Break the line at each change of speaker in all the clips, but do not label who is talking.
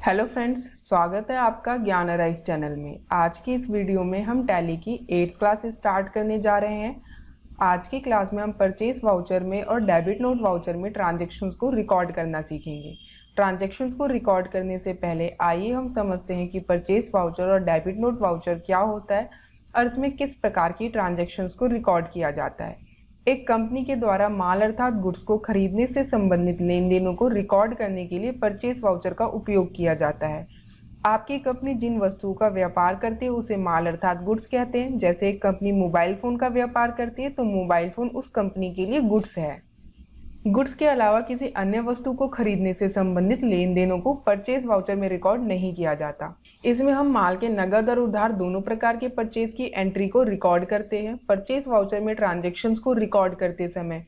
Hello friends, स्वागत है आपका ज्ञान अराइज चैनल में। आज की इस वीडियो में हम टैली की 8th क्लास स्टार्ट करने जा रहे हैं। आज की क्लास में हम परचेज वाउचर में और डेबिट नोट वाउचर में ट्रांजैक्शंस को रिकॉर्ड करना सीखेंगे। ट्रांजैक्शंस को रिकॉर्ड करने से पहले आइए हम समझते हैं कि परचेज वाउचर और डेबिट नोट वाउचर क्या होता है और इसमें किस प्रकार की ट्रांजैक्शंस को रिकॉर्ड किया जाता है। एक कंपनी के द्वारा माल अर्थात गुड्स को खरीदने से संबंधित लेन देनों को रिकॉर्ड करने के लिए परचेज वाउचर का उपयोग किया जाता है। आपकी कंपनी जिन वस्तुओं का व्यापार करती है उसे माल अर्थात गुड्स कहते हैं। जैसे एक कंपनी मोबाइल फ़ोन का व्यापार करती है तो मोबाइल फ़ोन उस कंपनी के लिए गुड्स है। गुड्स के अलावा किसी अन्य वस्तु को खरीदने से संबंधित लेन देनों को परचेज वाउचर में रिकॉर्ड नहीं किया जाता। इसमें हम माल के नगद और उधार दोनों प्रकार के परचेज की एंट्री को रिकॉर्ड करते हैं। परचेज वाउचर में ट्रांजैक्शंस को रिकॉर्ड करते समय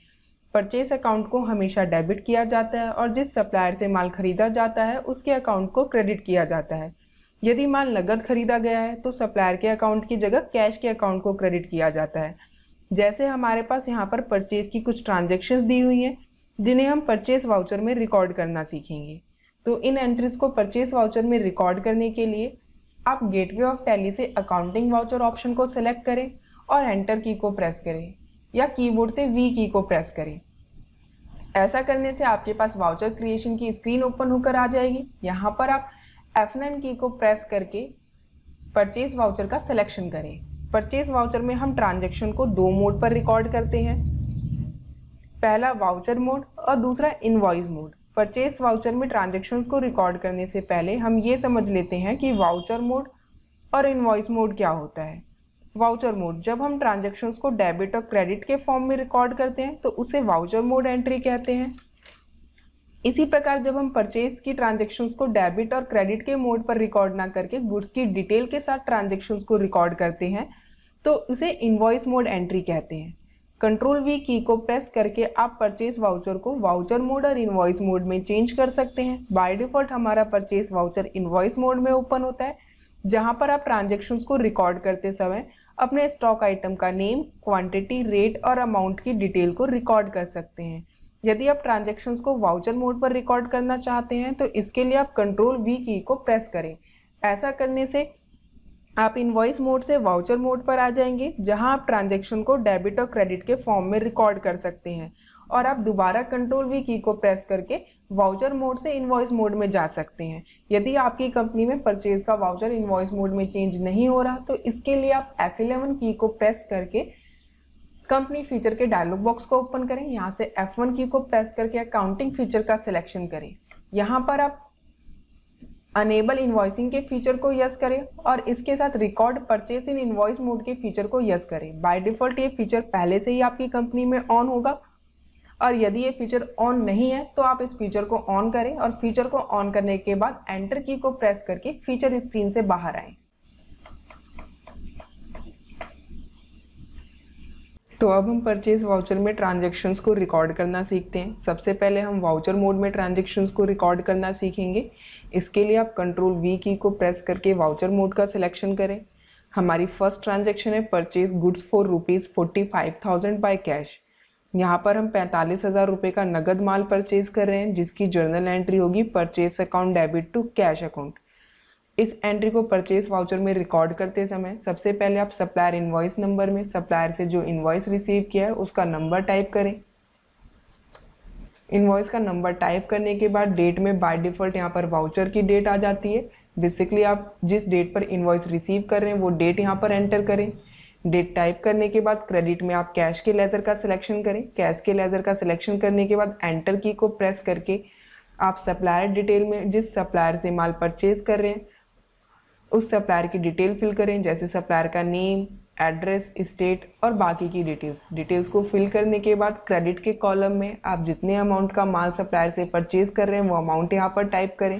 परचेज अकाउंट को हमेशा डेबिट किया जाता है और जिस सप्लायर से माल खरीदा जाता है उसके अकाउंट को क्रेडिट किया जाता है। यदि माल नगद खरीदा गया है तो सप्लायर के अकाउंट की जगह कैश के अकाउंट को क्रेडिट किया जाता है। जैसे हमारे पास यहाँ पर परचेज की कुछ ट्रांजैक्शंस दी हुई हैं जिन्हें हम परचेज वाउचर में रिकॉर्ड करना सीखेंगे। तो इन एंट्रीज को परचेज वाउचर में रिकॉर्ड करने के लिए आप गेटवे ऑफ टैली से अकाउंटिंग वाउचर ऑप्शन को सिलेक्ट करें और एंटर की को प्रेस करें या कीबोर्ड से वी की को प्रेस करें। ऐसा करने से आपके पास वाउचर क्रिएशन की स्क्रीन ओपन होकर आ जाएगी। यहाँ पर आप F9 की को प्रेस करके परचेज वाउचर का सिलेक्शन करें। परचेज वाउचर में हम ट्रांजैक्शन को दो मोड पर रिकॉर्ड करते हैं, पहला वाउचर मोड और दूसरा इनवॉइस मोड। परचेज वाउचर में ट्रांजैक्शंस को रिकॉर्ड करने से पहले हम ये समझ लेते हैं कि वाउचर मोड और इनवॉइस मोड क्या होता है। वाउचर मोड, जब हम ट्रांजैक्शंस को डेबिट और क्रेडिट के फॉर्म में रिकॉर्ड करते हैं तो उसे वाउचर मोड एंट्री कहते हैं। इसी प्रकार जब हम परचेज की ट्रांजैक्शंस को डेबिट और क्रेडिट के मोड पर रिकॉर्ड ना करके गुड्स की डिटेल के साथ ट्रांजैक्शंस को रिकॉर्ड करते हैं तो उसे इनवॉइस मोड एंट्री कहते हैं। कंट्रोल वी की को प्रेस करके आप परचेज वाउचर को वाउचर मोड और इनवॉइस मोड में चेंज कर सकते हैं। बाय डिफॉल्ट हमारा परचेज वाउचर इनवॉइस मोड में ओपन होता है, जहां पर आप ट्रांजैक्शंस को रिकॉर्ड करते समय अपने स्टॉक आइटम का नेम, क्वांटिटी, रेट और अमाउंट की डिटेल को रिकॉर्ड कर सकते हैं। यदि आप ट्रांजैक्शंस को वाउचर मोड पर रिकॉर्ड करना चाहते हैं तो इसके लिए आप कंट्रोल वी की को प्रेस करें। ऐसा करने से आप इनवॉइस मोड से वाउचर मोड पर आ जाएंगे, जहां आप ट्रांजैक्शन को डेबिट और क्रेडिट के फॉर्म में रिकॉर्ड कर सकते हैं और आप दोबारा कंट्रोल वी की को प्रेस करके वाउचर मोड से इनवॉइस मोड में जा सकते हैं। यदि आपकी कंपनी में परचेज का वाउचर इनवॉइस मोड में चेंज नहीं हो रहा तो इसके लिए आप F11 की को प्रेस करके कंपनी फीचर के डायलॉग बॉक्स को ओपन करें। यहाँ से F1 की को प्रेस करके अकाउंटिंग फीचर का सिलेक्शन करें। यहाँ पर आप अनेबल इनवॉइसिंग के फीचर को यस करें और इसके साथ record purchase in invoice mode के फीचर को यस करें। बाय डिफॉल्ट ये फीचर पहले से ही आपकी कंपनी में ऑन होगा और यदि ये फीचर ऑन नहीं है तो आप इस फीचर को ऑन करें और फीचर को ऑन करने के बाद एंटर की को प्रेस करके फीचर स्क्रीन से बाहर आएं। तो अब हम परचेज वाउचर में ट्रांजैक्शंस को रिकॉर्ड करना सीखते हैं। सबसे पहले हम वाउचर मोड में ट्रांजैक्शंस को रिकॉर्ड करना सीखेंगे। इसके लिए आप कंट्रोल वी की को प्रेस करके वाउचर मोड का सिलेक्शन करें। हमारी फर्स्ट ट्रांजैक्शन है purchase goods for ₹45,000 by cash. यहाँ पर हम 45,000 रुपये का नगद माल परचेज कर रहे हैं, जिसकी जर्नल एंट्री होगी purchase account debit to cash account. इस एंट्री को परचेज वाउचर में रिकॉर्ड करते समय सबसे पहले आप सप्लायर इनवॉइस नंबर में सप्लायर से जो इनवॉइस रिसीव किया है उसका नंबर टाइप करें। इनवॉइस का नंबर टाइप करने के बाद डेट में बाय डिफॉल्ट यहाँ पर वाउचर की डेट आ जाती है। बेसिकली आप जिस डेट पर इनवॉइस रिसीव कर रहे हैं वो डेट यहाँ पर एंटर करें। डेट टाइप करने के बाद क्रेडिट में आप कैश के लेजर का सिलेक्शन करें। कैश के लेजर का सिलेक्शन करने के बाद एंटर की को प्रेस करके आप सप्लायर डिटेल में जिस सप्लायर से माल परचेज कर रहे हैं उस सप्लायर की डिटेल फिल करें, जैसे सप्लायर का नेम, एड्रेस, स्टेट और बाकी की डिटेल्स को फिल करने के बाद क्रेडिट के कॉलम में आप जितने अमाउंट का माल सप्लायर से परचेज कर रहे हैं वो अमाउंट यहाँ पर टाइप करें।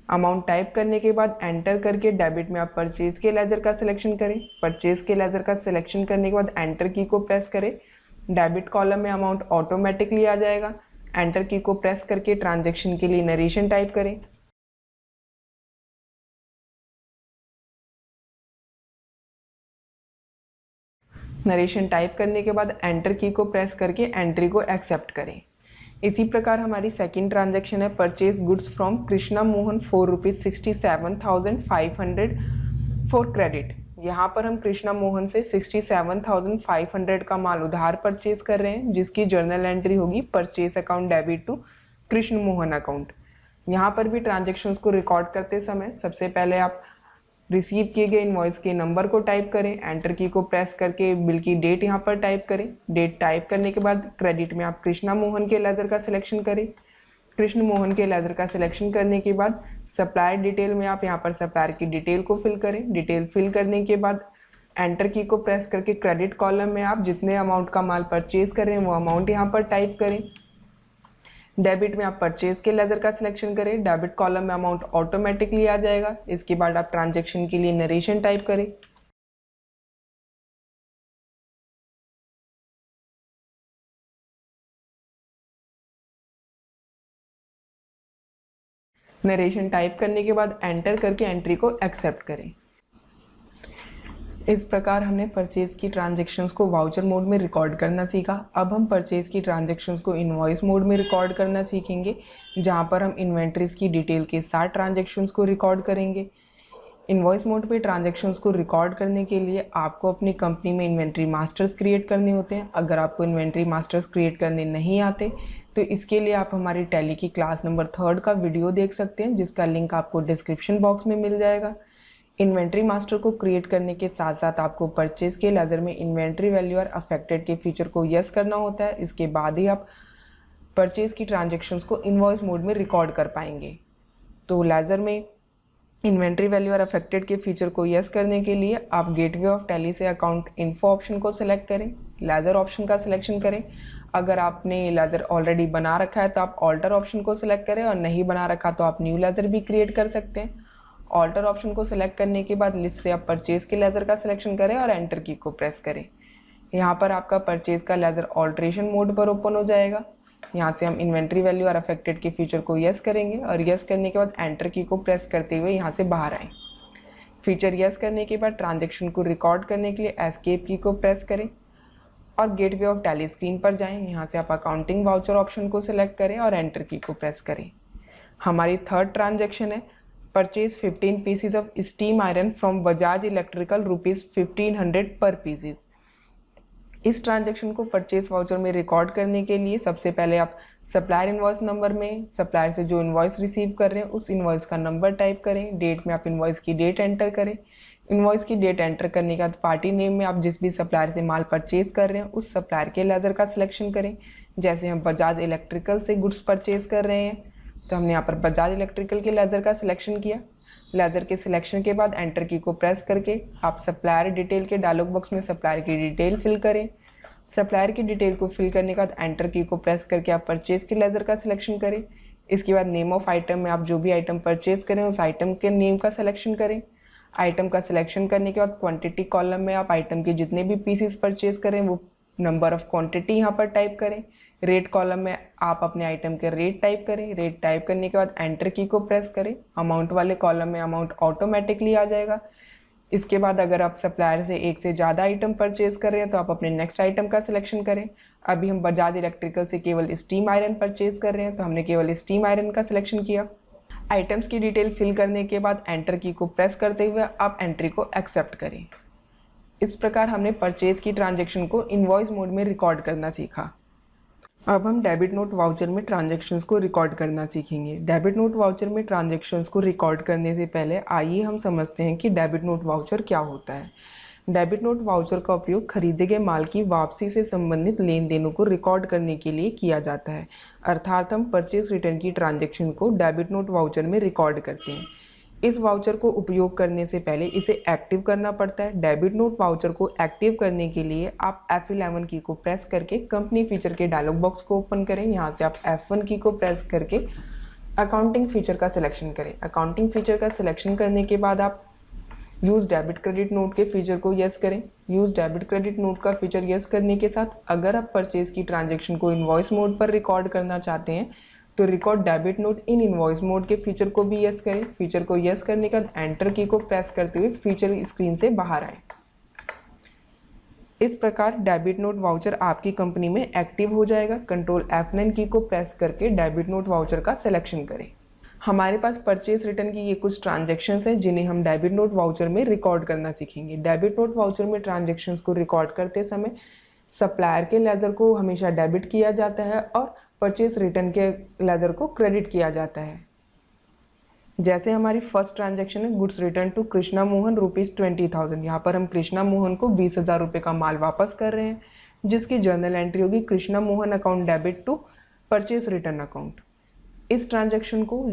अमाउंट टाइप करने के बाद एंटर करके डेबिट में आप परचेज के लेजर का सिलेक्शन करें। परचेज के लेजर का सिलेक्शन करने के बाद एंटर की को प्रेस करें। डेबिट कॉलम में अमाउंट ऑटोमेटिकली आ जाएगा। एंटर की को प्रेस करके ट्रांजेक्शन के लिए नरेशन टाइप करें। नरेशन टाइप करने के बाद एंटर की को प्रेस करके एंट्री को एक्सेप्ट करें। इसी प्रकार हमारी सेकंड ट्रांजैक्शन है purchase goods from Krishna Mohan ₹4,67,500 for credit. यहाँ पर हम कृष्णा मोहन से 67,500 का माल उधार परचेज कर रहे हैं, जिसकी जर्नल एंट्री होगी purchase account debit to Krishna Mohan account. यहाँ पर भी ट्रांजेक्शन्स को रिकॉर्ड करते समय सबसे पहले आप रिसीव किए गए इनवॉइस के नंबर को टाइप करें, एंटर की को प्रेस करके बिल की डेट यहाँ पर टाइप करें। डेट टाइप करने के बाद क्रेडिट में आप कृष्णा मोहन के लेजर का सिलेक्शन करें। कृष्ण मोहन के लेजर का सिलेक्शन करने के बाद सप्लायर डिटेल में आप यहाँ पर सप्लायर की डिटेल को फिल करें। डिटेल फिल करने के बाद एंटर की को प्रेस करके क्रेडिट कॉलम में आप जितने अमाउंट का माल परचेज कर रहे हैं वो अमाउंट यहाँ पर टाइप करें। डेबिट में आप परचेज के लेजर का सिलेक्शन करें। डेबिट कॉलम में अमाउंट ऑटोमेटिकली आ जाएगा। इसके बाद आप ट्रांजैक्शन के लिए नरेशन टाइप करें। नरेशन टाइप करने के बाद एंटर करके एंट्री को एक्सेप्ट करें। इस प्रकार हमने परचेज की ट्रांजैक्शंस को वाउचर मोड में रिकॉर्ड करना सीखा। अब हम परचेज की ट्रांजैक्शंस को इनवॉइस मोड में रिकॉर्ड करना सीखेंगे, जहां पर हम इन्वेंट्रीज की डिटेल के साथ ट्रांजैक्शंस को रिकॉर्ड करेंगे। इनवॉइस मोड पे ट्रांजैक्शंस को रिकॉर्ड करने के लिए आपको अपनी कंपनी में इन्वेंट्री मास्टर्स क्रिएट करने होते हैं। अगर आपको इन्वेंट्री मास्टर्स क्रिएट करने नहीं आते तो इसके लिए आप हमारी टैली की क्लास नंबर 3 का वीडियो देख सकते हैं, जिसका लिंक आपको डिस्क्रिप्शन बॉक्स में मिल जाएगा। इन्वेंट्री मास्टर को क्रिएट करने के साथ साथ आपको परचेज के लेजर में इन्वेंट्री वैल्यू और अफेक्टेड के फीचर को यस करना होता है। इसके बाद ही आप परचेज की ट्रांजैक्शंस को इनवॉइस मोड में रिकॉर्ड कर पाएंगे। तो लेजर में इन्वेंट्री वैल्यू और अफेक्टेड के फीचर को यस करने के लिए आप गेटवे ऑफ टैली से अकाउंट इन्फो ऑप्शन को सिलेक्ट करें, लेजर ऑप्शन का सिलेक्शन करें। अगर आपने लेजर ऑलरेडी बना रखा है तो आप ऑल्टर ऑप्शन को सिलेक्ट करें, और नहीं बना रखा तो आप न्यू लेजर भी क्रिएट कर सकते हैं। ऑल्टर ऑप्शन को सिलेक्ट करने के बाद लिस्ट से आप परचेज के लेजर का सिलेक्शन करें और एंटर की को प्रेस करें। यहाँ पर आपका परचेज का लेजर ऑल्ट्रेशन मोड पर ओपन हो जाएगा। यहाँ से हम इन्वेंट्री वैल्यू और अफेक्टेड के फीचर को यस करेंगे, और यस करने के बाद एंटर की को प्रेस करते हुए यहाँ से बाहर आए। फीचर यस करने के बाद ट्रांजेक्शन को रिकॉर्ड करने के लिए एस्केप की को प्रेस करें और गेटवे ऑफ टैली स्क्रीन पर जाएं। यहाँ से आप अकाउंटिंग वाउचर ऑप्शन को सिलेक्ट करें और एंटर की को प्रेस करें। हमारी थर्ड ट्रांजेक्शन है purchase 15 PCs of steam iron from Bajaj electrical ₹1500 पर पीसीज। इस ट्रांजैक्शन को परचेज वाउचर में रिकॉर्ड करने के लिए सबसे पहले आप सप्लायर इनवॉइस नंबर में सप्लायर से जो इनवॉइस रिसीव कर रहे हैं उस इनवॉइस का नंबर टाइप करें। डेट में आप इनवॉइस की डेट एंटर करें। इनवॉइस की डेट एंटर करने के बाद पार्टी नेम में आप जिस भी सप्लायर से माल परचेज कर रहे हैं उस सप्लायर के लेजर का सिलेक्शन करें। जैसे हम बजाज इलेक्ट्रिकल से गुड्स परचेज कर रहे हैं तो हमने यहाँ पर बजाज इलेक्ट्रिकल के लेजर का सिलेक्शन किया। लेजर के सिलेक्शन के बाद एंटर की को प्रेस करके आप सप्लायर डिटेल के डायलॉग बॉक्स में सप्लायर की डिटेल फिल करें। सप्लायर की डिटेल को फिल करने के बाद एंटर की को प्रेस करके आप परचेज के लेजर का सिलेक्शन करें। इसके बाद नेम ऑफ आइटम में आप जो भी आइटम परचेज करें उस आइटम के नेम का सिलेक्शन करें। आइटम का सिलेक्शन करने के बाद क्वांटिटी कॉलम में आप आइटम के जितने भी पीसेस परचेज करें वो नंबर ऑफ क्वांटिटी यहाँ पर टाइप करें। रेट कॉलम में आप अपने आइटम के रेट टाइप करें। रेट टाइप करने के बाद एंटर की को प्रेस करें। अमाउंट वाले कॉलम में अमाउंट ऑटोमेटिकली आ जाएगा। इसके बाद अगर आप सप्लायर से एक से ज़्यादा आइटम परचेज कर रहे हैं तो आप अपने नेक्स्ट आइटम का सिलेक्शन करें। अभी हम बजाज इलेक्ट्रिकल से केवल स्टीम आयरन परचेज कर रहे हैं तो हमने केवल स्टीम आयरन का सिलेक्शन किया। आइटम्स की डिटेल फिल करने के बाद एंटर की को प्रेस करते हुए आप एंट्री को एक्सेप्ट करें। इस प्रकार हमने परचेज की ट्रांजैक्शन को इनवॉइस मोड में रिकॉर्ड करना सीखा। अब हम डेबिट नोट वाउचर में ट्रांजैक्शंस को रिकॉर्ड करना सीखेंगे। डेबिट नोट वाउचर में ट्रांजैक्शंस को रिकॉर्ड करने से पहले आइए हम समझते हैं कि डेबिट नोट वाउचर क्या होता है। डेबिट नोट वाउचर का उपयोग खरीदे गए माल की वापसी से संबंधित लेन देनों को रिकॉर्ड करने के लिए किया जाता है। अर्थात हम परचेज रिटर्न की ट्रांजैक्शन को डेबिट नोट वाउचर में रिकॉर्ड करते हैं। इस वाउचर को उपयोग करने से पहले इसे एक्टिव करना पड़ता है। डेबिट नोट वाउचर को एक्टिव करने के लिए आप F11 की को प्रेस करके कंपनी फीचर के डायलॉग बॉक्स को ओपन करें। यहाँ से आप F1 की को प्रेस करके अकाउंटिंग फीचर का सिलेक्शन करें। अकाउंटिंग फीचर का सिलेक्शन करने के बाद आप यूज़ डेबिट क्रेडिट नोट के फीचर को यस करें। यूज़ डेबिट क्रेडिट नोट का फीचर यस करने के साथ अगर आप परचेज की ट्रांजैक्शन को इनवॉइस मोड पर रिकॉर्ड करना चाहते हैं तो record debit note in invoice mode के फीचर को भी यस करें। फीचर को यस करने के बाद एंटर की को प्रेस करते हुए फीचर स्क्रीन से बाहर आए। इस प्रकार डेबिट नोट वाउचर आपकी कंपनी में एक्टिव हो जाएगा। कंट्रोल F9 की को प्रेस करके डेबिट नोट वाउचर का सिलेक्शन करें। हमारे पास परचेज रिटर्न की ये कुछ ट्रांजैक्शंस हैं जिन्हें हम डेबिट नोट वाउचर में रिकॉर्ड करना सीखेंगे। डेबिट नोट वाउचर में ट्रांजैक्शंस को रिकॉर्ड करते समय सप्लायर के लेजर को हमेशा डेबिट किया जाता है और परचेज रिटर्न के लेजर को क्रेडिट किया जाता है। जैसे हमारी फर्स्ट ट्रांजैक्शन है goods return to Krishna Mohan ₹20,000। यहाँ पर हम कृष्णा मोहन को 20,000 रुपये का माल वापस कर रहे हैं, जिसकी जर्नल एंट्री होगी Krishna Mohan account debit to purchase return account. इस ट्रांजैक्शन को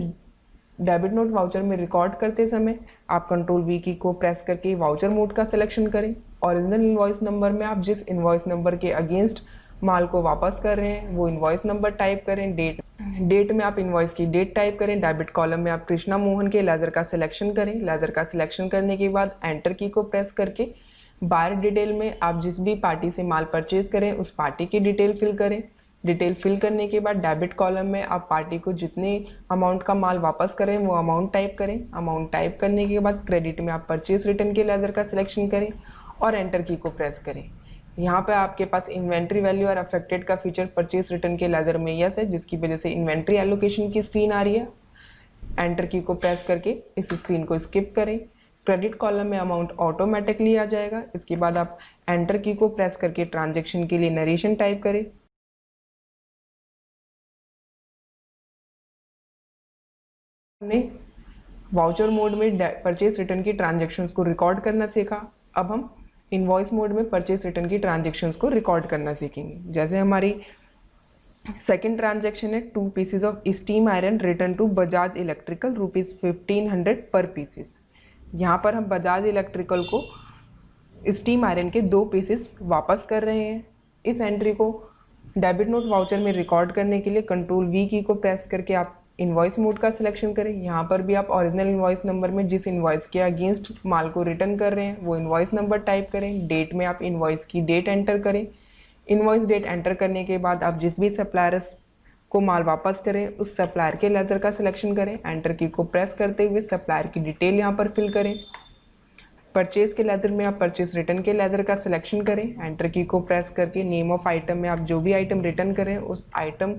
डेबिट नोट वाउचर में रिकॉर्ड करते समय आप कंट्रोल V की को प्रेस करके वाउचर मोड का सिलेक्शन करें। ओरिजिनल इनवॉइस नंबर में आप जिस इनवॉइस नंबर के अगेंस्ट माल को वापस कर रहे हैं वो इनवॉइस नंबर टाइप करें। डेट में आप इनवॉइस की डेट टाइप करें। डेबिट कॉलम में आप कृष्णा मोहन के लेजर का सिलेक्शन करें। लेजर का सिलेक्शन करने के बाद एंटर की को प्रेस करके बायर डिटेल में आप जिस भी पार्टी से माल परचेज करें उस पार्टी की डिटेल फिल करें। डिटेल फिल करने के बाद डेबिट कॉलम में आप पार्टी को जितने अमाउंट का माल वापस करें वो अमाउंट टाइप करें। अमाउंट टाइप करने के बाद क्रेडिट में आप परचेज रिटर्न के लेजर का सिलेक्शन करें और एंटर की को प्रेस करें। यहाँ पे आपके पास इन्वेंट्री वैल्यू और अफेक्टेड का फीचर परचेज रिटर्न के लेजर में यस है, जिसकी वजह से इन्वेंट्री एलोकेशन की स्क्रीन आ रही है। एंटर की को प्रेस करके इस स्क्रीन को स्किप करें। क्रेडिट कॉलम में अमाउंट ऑटोमेटिकली आ जाएगा। इसके बाद आप एंटर की को प्रेस करके ट्रांजेक्शन के लिए नरेशन टाइप करें। हमने वाउचर मोड में परचेज रिटर्न की ट्रांजैक्शंस को रिकॉर्ड करना सीखा। अब हम इनवॉइस मोड में परचेज रिटर्न की ट्रांजैक्शंस को रिकॉर्ड करना सीखेंगे। जैसे हमारी सेकंड ट्रांजैक्शन है 2 pieces of steam iron return to Bajaj electrical ₹1500 per pieces. यहाँ पर हम बजाज इलेक्ट्रिकल को स्टीम आयरन के 2 पीसेस वापस कर रहे हैं। इस एंट्री को डेबिट नोट वाउचर में रिकॉर्ड करने के लिए कंट्रोल V की को प्रेस करके आप इनवॉइस मोड का सिलेक्शन करें। यहाँ पर भी आप ओरिजिनल इनवॉइस नंबर में जिस इनवॉइस के अगेंस्ट माल को रिटर्न कर रहे हैं वो इनवॉइस नंबर टाइप करें। डेट में आप इनवॉइस की डेट एंटर करें। इनवॉइस डेट एंटर करने के बाद आप जिस भी सप्लायर को माल वापस करें उस सप्लायर के लेजर का सिलेक्शन करें। एंटर की को प्रेस करते हुए सप्लायर की डिटेल यहाँ पर फिल करें। परचेज के लेजर में आप परचेज रिटर्न के लेजर का सिलेक्शन करें। एंटर की को प्रेस करके नेम ऑफ आइटम में आप जो भी आइटम रिटर्न करें उस आइटम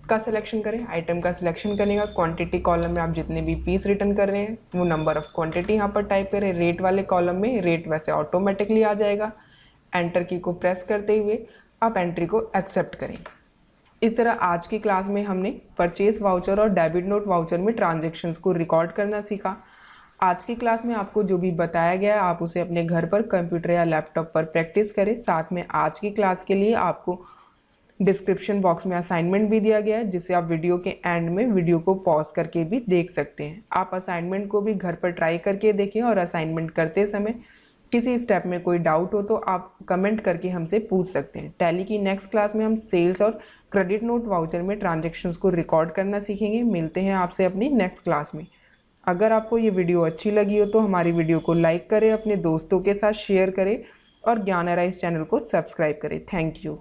का सिलेक्शन करें। आइटम का सिलेक्शन करने का क्वांटिटी कॉलम में आप जितने भी पीस रिटर्न कर रहे हैं वो नंबर ऑफ क्वांटिटी यहाँ पर टाइप करें। रेट वाले कॉलम में रेट वैसे ऑटोमेटिकली आ जाएगा। एंटर की को प्रेस करते हुए आप एंट्री को एक्सेप्ट करें। इस तरह आज की क्लास में हमने परचेज वाउचर और डेबिट नोट वाउचर में ट्रांजैक्शंस को रिकॉर्ड करना सीखा। आज की क्लास में आपको जो भी बताया गया है आप उसे अपने घर पर कंप्यूटर या लैपटॉप पर प्रैक्टिस करें। साथ में आज की क्लास के लिए आपको डिस्क्रिप्शन बॉक्स में असाइनमेंट भी दिया गया है जिसे आप वीडियो के एंड में वीडियो को पॉज करके भी देख सकते हैं। आप असाइनमेंट को भी घर पर ट्राई करके देखें और असाइनमेंट करते समय किसी स्टेप में कोई डाउट हो तो आप कमेंट करके हमसे पूछ सकते हैं। टैली की नेक्स्ट क्लास में हम सेल्स और क्रेडिट नोट वाउचर में ट्रांजैक्शंस को रिकॉर्ड करना सीखेंगे। मिलते हैं आपसे अपनी नेक्स्ट क्लास में। अगर आपको ये वीडियो अच्छी लगी हो तो हमारी वीडियो को लाइक करें, अपने दोस्तों के साथ शेयर करें और ज्ञान अराइज चैनल को सब्सक्राइब करें। Thank you.